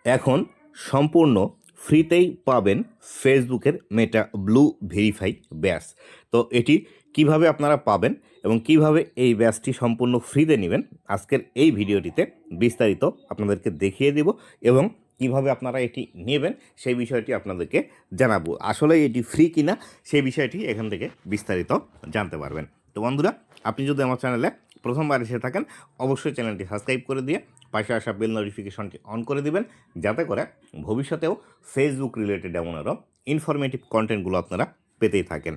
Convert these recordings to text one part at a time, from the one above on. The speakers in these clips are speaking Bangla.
এখন সম্পূর্ণ ফ্রিতেই পাবেন ফেসবুকের মেটা ব্লু ভেরিফাই ব্যাচ। তো এটি কিভাবে আপনারা পাবেন এবং কিভাবে এই ব্যাচটি সম্পূর্ণ ফ্রিতে নেবেন আজকের এই ভিডিওটিতে বিস্তারিত আপনাদেরকে দেখিয়ে দেব এবং কিভাবে আপনারা এটি নেবেন সেই বিষয়টি আপনাদেরকে জানাবো। আসলে এটি ফ্রি কিনা সেই বিষয়টি এখান থেকে বিস্তারিত জানতে পারবেন। তো বন্ধুরা, আপনি যদি আমার চ্যানেলে প্রথমবার এসে থাকেন অবশ্যই চ্যানেলটি সাবস্ক্রাইব করে দিয়ে পাশে আসা বেল নোটিফিকেশনটি অন করে দিবেন, যাতে করে ভবিষ্যতেও ফেসবুক রিলেটেড এমন আরও ইনফরমেটিভ কন্টেন্টগুলো আপনারা পেতেই থাকেন।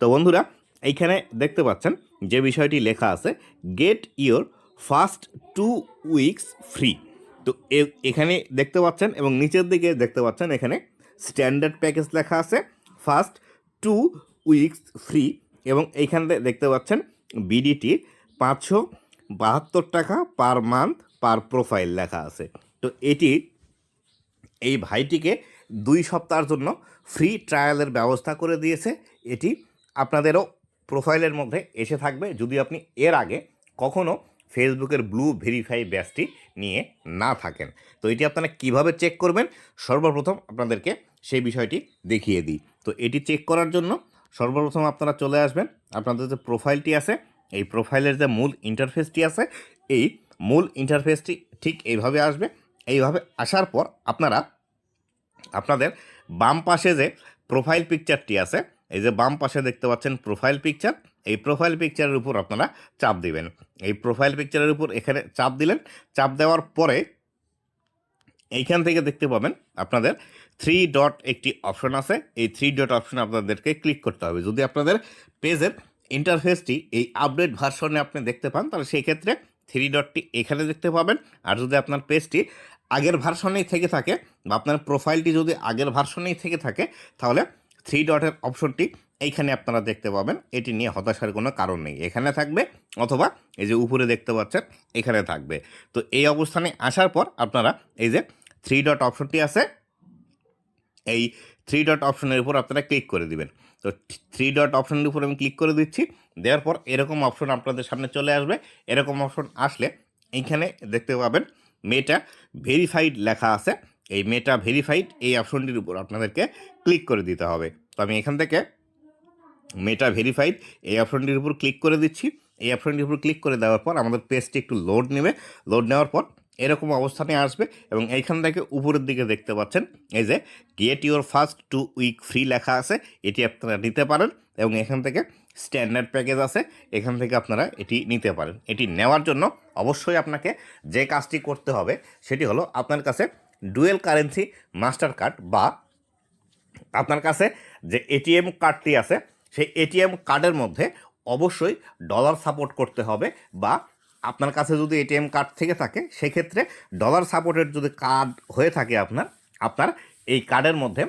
তো বন্ধুরা, এইখানে দেখতে পাচ্ছেন যে বিষয়টি লেখা আছে, gate your first 2 weeks free. তো এখানে দেখতে পাচ্ছেন এবং নিচের দিকে দেখতে পাচ্ছেন এখানে স্ট্যান্ডার্ড প্যাকেজ লেখা আছে ফার্স্ট 2 উইকস ফ্রি, এবং এইখানে দেখতে পাচ্ছেন বিডিটি 572 টাকা পার মান্থ পার প্রোফাইল লেখা আছে। তো এটি এই ভাইটিকে 2 সপ্তাহের জন্য ফ্রি ট্রায়ালের ব্যবস্থা করে দিয়েছে। এটি আপনাদেরও প্রোফাইলের মধ্যে এসে থাকবে যদি আপনি এর আগে কখনও ফেসবুকের ব্লু ভেরিফাই ব্যাচটি নিয়ে না থাকেন। তো এটি আপনারা কিভাবে চেক করবেন সর্বপ্রথম আপনাদেরকে সেই বিষয়টি দেখিয়ে দিই। তো এটি চেক করার জন্য সর্বপ্রথম আপনারা চলে আসবেন, আপনাদের যে প্রোফাইলটি আছে এই প্রোফাইলের যে মূল ইন্টারফেসটি আছে এই মূল ইন্টারফেসটি ঠিক এইভাবে আসবে। এইভাবে আসার পর আপনারা আপনাদের বাম পাশে যে প্রোফাইল পিকচারটি আছে, এই যে বাম পাশে দেখতে পাচ্ছেন প্রোফাইল পিকচার, এই প্রোফাইল পিকচারের উপর আপনারা চাপ দিবেন। এই প্রোফাইল পিকচারের উপর এখানে চাপ দিলেন, চাপ দেওয়ার পরে এইখান থেকে দেখতে পাবেন আপনাদের 3 ডট একটি অপশন আছে, এই 3 ডট অপশনে আপনাদেরকে ক্লিক করতে হবে। যদি আপনাদের পেজের ইন্টারফেসটি এই আপডেট ভার্সনে আপনি দেখতে পান তাহলে সেই ক্ষেত্রে 3 ডটটি এখানে দেখতে পাবেন। আর যদি আপনার পেজটি আগের ভার্সনেই থেকে থাকে বা আপনার প্রোফাইলটি যদি আগের ভার্সনেই থেকে থাকে তাহলে 3 ডটের অপশনটি এইখানে আপনারা দেখতে পাবেন। এটি নিয়ে হতাশার কোনো কারণ নেই, এখানে থাকবে অথবা এই যে উপরে দেখতে পাচ্ছেন এখানে থাকবে। তো এই অবস্থানে আসার পর আপনারা এই যে 3 ডট অপশনটি আছে এই 3 ডট অপশনের উপর আপনারা ক্লিক করে দিবেন। তো 3 ডট অপশনের উপর আমি ক্লিক করে দিচ্ছি, দেওয়ার পর এরকম অপশন আপনাদের সামনে চলে আসবে। এরকম অপশন আসলে এইখানে দেখতে পাবেন মেটা ভেরিফাইড লেখা আছে, এই মেটা ভেরিফাইড এই অপশনটির উপর আপনাদেরকে ক্লিক করে দিতে হবে। তো আমি এখান থেকে মেটা ভেরিফাইড এই অপশনটির উপর ক্লিক করে দিচ্ছি। এই অপশনটির উপর ক্লিক করে দেওয়ার পর আমাদের পেজটি একটু লোড নেবে, লোড নেওয়ার পর এরকম অবস্থানে আসবে এবং এইখান থেকে উপরের দিকে দেখতে পাচ্ছেন এই যে get your first 2 week free লেখা আছে, এটি আপনারা নিতে পারেন এবং এখান থেকে স্ট্যান্ডার্ড প্যাকেজ আছে, এখান থেকে আপনারা এটি নিতে পারেন। এটি নেওয়ার জন্য অবশ্যই আপনাকে যে কাজটি করতে হবে সেটি হলো আপনার কাছে ডুয়েল কারেন্সি মাস্টার কার্ড বা আপনার কাছে যে এটিএম কার্ডটি আছে সেই এটিএম কার্ডের মধ্যে অবশ্যই ডলার সাপোর্ট করতে হবে, বা আপনার কাছে যদি এটিএম কার্ড থেকে থাকে সেক্ষেত্রে ডলার সাপোর্টের যদি কার্ড হয়ে থাকে আপনার এই কার্ডের মধ্যে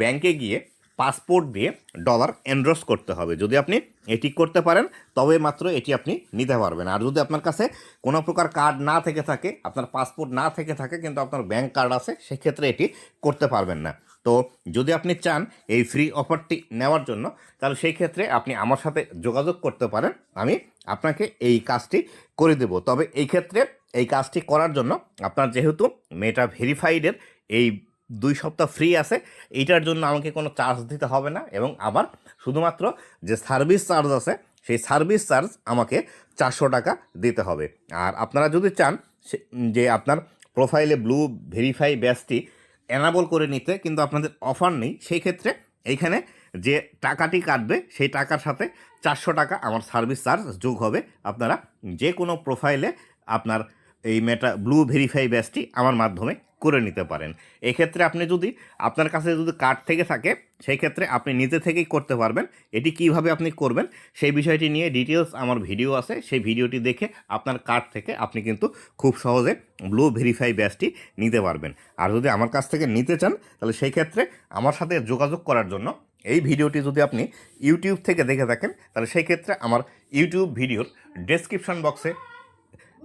ব্যাংকে গিয়ে পাসপোর্ট দিয়ে ডলার এনরোস করতে হবে। যদি আপনি এটি করতে পারেন তবে মাত্র এটি আপনি নিতে পারবেন। আর যদি আপনার কাছে কোনো প্রকার কার্ড না থেকে থাকে, আপনার পাসপোর্ট না থেকে থাকে কিন্তু আপনার ব্যাংক কার্ড আছে, সেক্ষেত্রে এটি করতে পারবেন না। তো যদি আপনি চান এই ফ্রি অফারটি নেওয়ার জন্য তাহলে সেই ক্ষেত্রে আপনি আমার সাথে যোগাযোগ করতে পারেন, আমি আপনাকে এই কাজটি করে দেব। তবে এই ক্ষেত্রে এই কাজটি করার জন্য আপনার যেহেতু মেটা ভেরিফাইডের এই 2 সপ্তাহ ফ্রি আছে, এইটার জন্য আমাকে কোনো চার্জ দিতে হবে না এবং আবার শুধুমাত্র যে সার্ভিস চার্জ আছে সেই সার্ভিস চার্জ আমাকে 400 টাকা দিতে হবে। আর আপনারা যদি চান যে আপনার প্রোফাইলে ব্লু ভেরিফাই ব্যাচটি এনাবল করে নিতে কিন্তু আপনাদের অফার নেই, সেই ক্ষেত্রে এইখানে যে টাকাটি কাটবে সেই টাকার সাথে 400 টাকা আমার সার্ভিস চার্জ যোগ হবে। আপনারা যে কোনো প্রোফাইলে আপনার এই মেটা ব্লু ভেরিফাই ব্যাচটি আমার মাধ্যমে করে নিতে পারেন। এক্ষেত্রে আপনি যদি আপনার কাছে যদি কার্ড থেকে থাকে সেই ক্ষেত্রে আপনি নিজে থেকেই করতে পারবেন। এটি কিভাবে আপনি করবেন সেই বিষয়টি নিয়ে ডিটেলস আমার ভিডিও আছে, সেই ভিডিওটি দেখে আপনার কার্ড থেকে আপনি কিন্তু খুব সহজে ব্লু ভেরিফাই ব্যাচটি নিতে পারবেন। আর যদি আমার কাছ থেকে নিতে চান তাহলে সেই ক্ষেত্রে আমার সাথে যোগাযোগ করার জন্য এই ভিডিওটি যদি আপনি ইউটিউব থেকে দেখে থাকেন তাহলে সেই ক্ষেত্রে আমার ইউটিউব ভিডিওর ডেসক্রিপশন বক্সে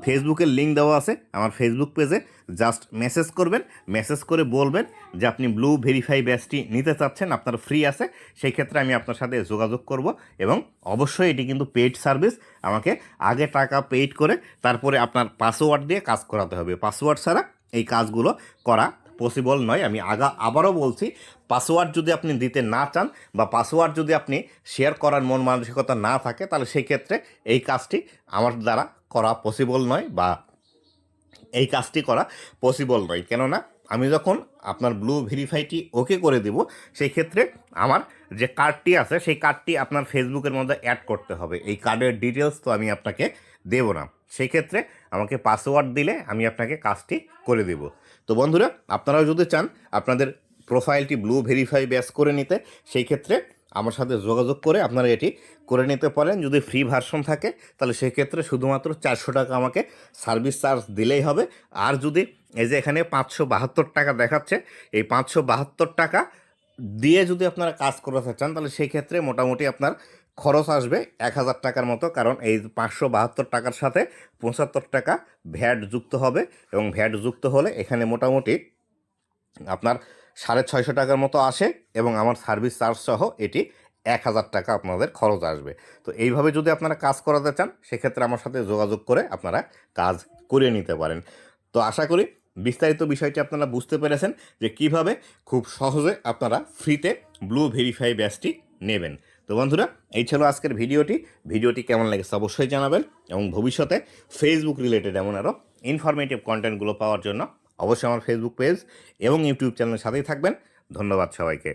ফেসবুকের লিঙ্ক দেওয়া আছে, আমার ফেসবুক পেজে জাস্ট মেসেজ করবেন, মেসেজ করে বলবেন যে আপনি ব্লু ভেরিফাই ব্যাচটি নিতে চাচ্ছেন, আপনার ফ্রি আছে, সেই ক্ষেত্রে আমি আপনার সাথে যোগাযোগ করব। এবং অবশ্যই এটি কিন্তু পেইড সার্ভিস, আমাকে আগে টাকা পেইড করে তারপরে আপনার পাসওয়ার্ড দিয়ে কাজ করাতে হবে। পাসওয়ার্ড ছাড়া এই কাজগুলো করা পসিবল নয়। আমি আবারও বলছি, পাসওয়ার্ড যদি আপনি দিতে না চান বা পাসওয়ার্ড যদি আপনি শেয়ার করার মন মানসিকতা না থাকে, তাহলে সেই ক্ষেত্রে এই কাজটি আমার দ্বারা করা পসিবল নয় বা এই কাজটি করা পসিবল নয়। কেননা আমি যখন আপনার ব্লু ভেরিফাইটি ওকে করে দিব, সেই ক্ষেত্রে আমার যে কার্ডটি আছে সেই কার্ডটি আপনার ফেসবুকের মধ্যে অ্যাড করতে হবে। এই কার্ডের ডিটেলস তো আমি আপনাকে দেব না, সেই ক্ষেত্রে আমাকে পাসওয়ার্ড দিলে আমি আপনাকে কাজটি করে দেব। তো বন্ধুরা, আপনারাও যদি চান আপনাদের প্রোফাইলটি ব্লু ভেরিফাই ব্যাস করে নিতে, সেই ক্ষেত্রে আমার সাথে যোগাযোগ করে আপনারা এটি করে নিতে পারেন। যদি ফ্রি ভার্সন থাকে তাহলে সেক্ষেত্রে শুধুমাত্র 400 টাকা আমাকে সার্ভিস চার্জ দিলেই হবে। আর যদি এই যে এখানে 572 টাকা দেখাচ্ছে, এই 572 টাকা দিয়ে যদি আপনারা কাজ করাতে চান, তাহলে সেই ক্ষেত্রে মোটামুটি আপনার খরচ আসবে 1000 টাকার মতো। কারণ এই 572 টাকার সাথে 75 টাকা ভ্যাট যুক্ত হবে, এবং ভ্যাট যুক্ত হলে এখানে মোটামুটি আপনার 650 টাকার মতো আসে, এবং আমার সার্ভিস চার্জ সহ এটি 1000 টাকা আপনাদের খরচ আসবে। তো এইভাবে যদি আপনারা কাজ করাতে চান, সেক্ষেত্রে আমার সাথে যোগাযোগ করে আপনারা কাজ করে নিতে পারেন। তো আশা করি বিস্তারিত বিষয়টি আপনারা বুঝতে পেরেছেন যে কিভাবে খুব সহজে আপনারা ফ্রিতে ব্লু ভেরিফাই ব্যাচটি নেবেন। তো বন্ধুরা, এই ছিল আজকের ভিডিওটি কেমন লেগেছে অবশ্যই জানাবেন, এবং ভবিষ্যতে ফেসবুক রিলেটেড এমন আরও ইনফরমেটিভ কন্টেন্টগুলো পাওয়ার জন্য অবশ্যই আমার ফেসবুক পেজ এবং ইউটিউব চ্যানেলের সাথেই থাকবেন। ধন্যবাদ সবাইকে।